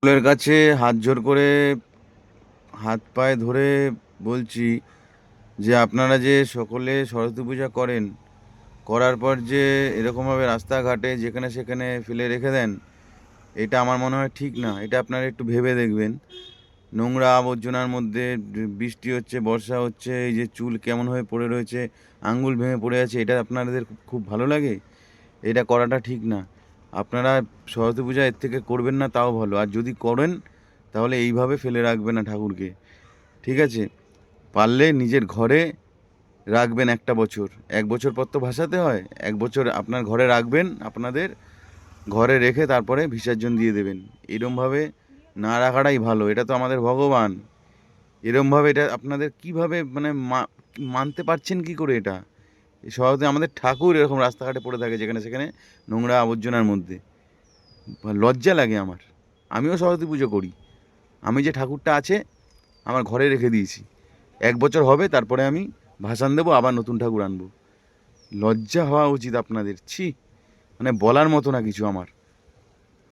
সকলের কাছে হাত জোড় করে হাত পায়ে ধরে বলছি যে আপনারা যে সকলে সরস্বতী পূজা করেন, করার পর যে এরকমভাবে রাস্তাঘাটে যেখানে সেখানে ফেলে রেখে দেন, এটা আমার মনে হয় ঠিক না। এটা আপনারা একটু ভেবে দেখবেন। নোংরা আবর্জনার মধ্যে বৃষ্টি হচ্ছে, বর্ষা হচ্ছে, এই যে চুল কেমন হয়ে পড়ে রয়েছে, আঙ্গুল ভেঙে পড়ে আছে, এটা আপনাদের খুব ভালো লাগে? এটা করাটা ঠিক না। আপনারা সরস্বতী পূজা এর থেকে করবেন না তাও ভালো, আর যদি করেন তাহলে এইভাবে ফেলে রাখবেন না ঠাকুরকে, ঠিক আছে? পারলে নিজের ঘরে রাখবেন একটা বছর, 1 বছর পর তো ভাসাতে হয়, 1 বছর আপনার ঘরে রাখবেন, আপনাদের ঘরে রেখে তারপরে বিসর্জন দিয়ে দেবেন। এরমভাবে না রাখাটাই ভালো, এটা তো আমাদের ভগবান। এরমভাবে এটা আপনাদের কিভাবে মানে মানতে পারছেন কি করে এটা? সহজে আমাদের ঠাকুর এরকম রাস্তাঘাটে পড়ে থাকে যেখানে সেখানে, নোংরা আবর্জনার মধ্যে। লজ্জা লাগে আমার। আমিও সরস্বতী পুজো করি। আমি যে ঠাকুরটা আছে আমার ঘরে রেখে দিয়েছি, 1 বছর হবে তারপরে আমি ভাসান দেবো, আবার নতুন ঠাকুর আনবো। লজ্জা হওয়া উচিত আপনাদের, ছি! মানে বলার মতো না কিছু আমার।